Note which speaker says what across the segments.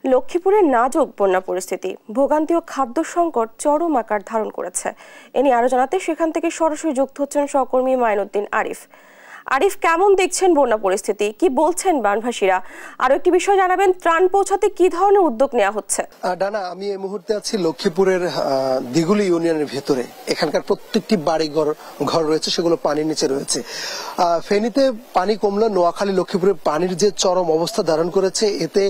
Speaker 1: লক্ষ্মীপুরের নাজুক বন্যা পরিস্থিতি, ভোগান্তি ও খাদ্য সংকট চরম আকার ধারণ করেছে। এ নিয়ে আরো জানাতে সেখান থেকে সরাসরি যুক্ত হচ্ছেন সহকর্মী মাইনুদ্দিন আরিফ। আরিফ, কেমন দেখছেন বন্যা পরিস্থিতি, কি বলছেন বানভাসীরা? আরো একটি বিষয় জানাবেন, ত্রাণ পৌঁছাতে কি ধরনের উদ্যোগ নেওয়া হচ্ছে?
Speaker 2: ডানা, আমি এই মুহূর্তে আছি লক্ষ্মীপুরের দিগুলি ইউনিয়নের ভেতরে। এখানকার প্রত্যেকটি বাড়ি ঘর রয়েছে, সেগুলো পানির নিচে রয়েছে। ফেনীতে পানি কমলে নোয়াখালী লক্ষ্মীপুরে পানির যে চরম অবস্থা ধারণ করেছে, এতে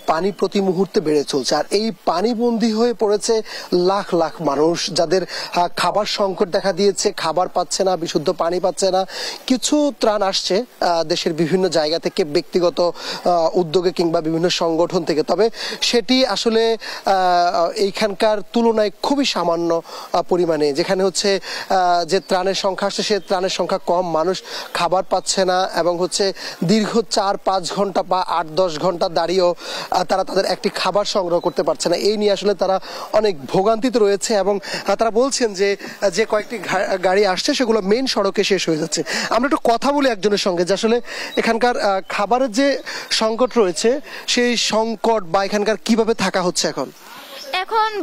Speaker 2: পানি প্রতি মুহূর্তে বেড়ে চলছে। আর এই পানিবন্দী হয়ে পড়েছে লাখ লাখ মানুষ, যাদের খাবার সংকট দেখা দিয়েছে, খাবার পাচ্ছে না, বিশুদ্ধ পানি পাচ্ছে না। কিছু ত্রাণ আসছে দেশের বিভিন্ন জায়গা থেকে, ব্যক্তিগত উদ্যোগে কিংবা বিভিন্ন সংগঠন থেকে, তবে সেটি আসলে এইখানকার তুলনায় খুবই সামান্য পরিমাণে। যেখানে হচ্ছে যে ত্রাণের সংখ্যা আসছে, সে ত্রাণের সংখ্যা কম, মানুষ খাবার পাচ্ছে না এবং হচ্ছে দীর্ঘ ৪-৫ ঘন্টা বা ৮-১০ ঘন্টা দাঁড়িয়েও তারা তাদের একটি খাবার সংগ্রহ করতে পারছে না। এই নিয়ে আসলে তারা অনেক ভোগান্তিতে রয়েছে এবং তারা বলছেন যে কয়েকটি গাড়ি আসছে সেগুলো মেইন সড়কে শেষ হয়ে যাচ্ছে। আমরা একটু কথা বলি একজনের সঙ্গে, যে আসলে এখানকার খাবারের যে সংকট রয়েছে, সেই সংকট বা এখানকার কিভাবে থাকা হচ্ছে
Speaker 3: এখন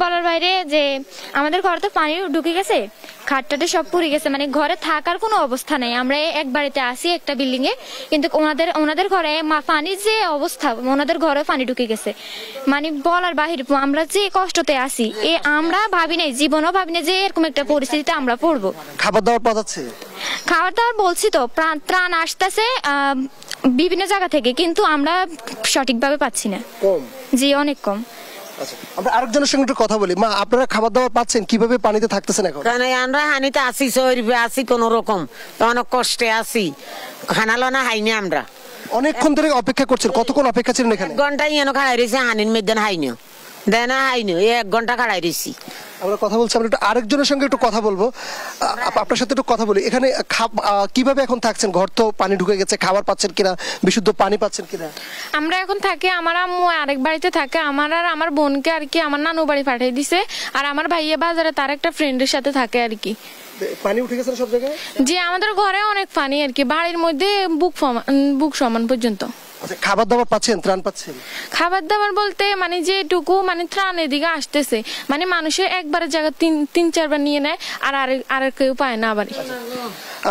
Speaker 3: বলার বাইরে। যে আমাদের ঘরে তো পানি ঢুকে গেছে, খাটটাটে সব পুড়ে গেছে, মানে ঘরে থাকার কোনো অবস্থা নেই। আমরা এক বাড়িতে আসি, একটা বিল্ডিং এ, কিন্তু ওনাদের ঘরে পানির যে অবস্থা, ওনাদের ঘরে পানি ঢুকে গেছে, মানে বলার বাহির। আমরা যে কষ্টতে আসি, আমরা ভাবি নাই, জীবনও ভাবি নাই যে এরকম একটা পরিস্থিতিতে আমরা পড়বো।
Speaker 2: খাবার দাবার পাচ্ছে,
Speaker 3: খাবার দাবার বলছি তো, ত্রাণ আসতেছে বিভিন্ন জায়গা থেকে, কিন্তু আমরা সঠিকভাবে পাচ্ছি না। জি, অনেক কম।
Speaker 2: আমরা আরেকজনের সঙ্গে একটু কথা বলি। মা, আপনারা খাবার দাবার পাচ্ছেন, কিভাবে পানিতে থাকতেছেন এখন?
Speaker 4: আমরা হানিতে আসি, আসি কোন রকম, অনেক কষ্টে আসি, খানালো না হাইনি। আমরা
Speaker 2: অনেকক্ষণ ধরে অপেক্ষা করছেন, কতক্ষণ অপেক্ষা ছিলেন এখানে?
Speaker 4: ঘন্টাই এনে খাড়াই রয়েছে, হানির মেয়েদের হাইনি দেয় না, হাইনি 1 ঘন্টা খাড়াই রয়েছি।
Speaker 2: আমরা কথা বলছি, আমরা একটু আরেকজনের সঙ্গে একটু কথা বলবো। আপনার সাথে একটু কথা বলি। এখানে কিভাবে এখন থাকছেন? ঘর তো পানি ঢুকে গেছে, খাবার পাচ্ছেন কিনা, বিশুদ্ধ পানি পাচ্ছেন কিনা?
Speaker 5: আমরা এখন থাকি, আমার আম্মু আরেক বাড়িতে থাকে, আমার আর আমার বোনকে আর কি আমার নানু বাড়ি পাঠিয়ে দিছে, আর আমার ভাইয়া বাজারে তার একটা ফ্রেন্ডের সাথে থাকে আর কি।
Speaker 2: পানি উঠে গেছে সব জায়গায়?
Speaker 5: জি, আমাদের ঘরে অনেক পানি আর কি, বাড়ির মধ্যে বুক সমান পর্যন্ত।
Speaker 2: খাবার দাবার পাচ্ছেন, ত্রাণ পাচ্ছেন?
Speaker 5: খাবার দাবার বলতে মানে যেটুকু মানে ত্রাণ এদিকে আসতেছে, মানে মানুষের একবারের জায়গা 3-4 বার নিয়ে নেয়, আর কেউ পায় না। আবার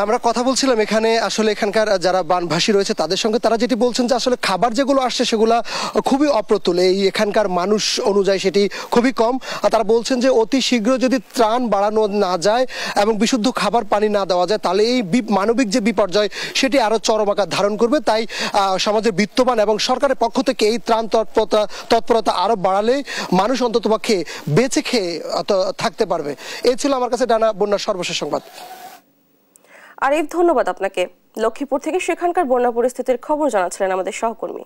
Speaker 2: আমরা কথা বলছিলাম এখানে, আসলে এখানকার যারা বানভাসী রয়েছে তাদের সঙ্গে। তারা যেটি বলছেন যে আসলে খাবার যেগুলো আসছে সেগুলো খুবই অপ্রতুল, এই এখানকার মানুষ অনুযায়ী সেটি খুবই কম। আর তারা বলছেন যে অতি শীঘ্র যদি ত্রাণ বাড়ানো না যায় এবং বিশুদ্ধ খাবার পানি না দেওয়া যায়, তাহলে এই মানবিক যে বিপর্যয় সেটি আরো চরম আকার ধারণ করবে। তাই সমাজের বিত্তবান এবং সরকারের পক্ষ থেকে এই ত্রাণ তৎপরতা আরো বাড়ালে মানুষ অন্ততপক্ষে বেঁচে খেয়ে থাকতে পারবে। এই ছিল আমার কাছে ডানা বন্যার সর্বশেষ সংবাদ।
Speaker 1: আরিফ, ধন্যবাদ আপনাকে। লক্ষ্মীপুর থেকে সেখানকার বন্যা পরিস্থিতির খবর জানাচ্ছিলেন আমাদের সহকর্মী।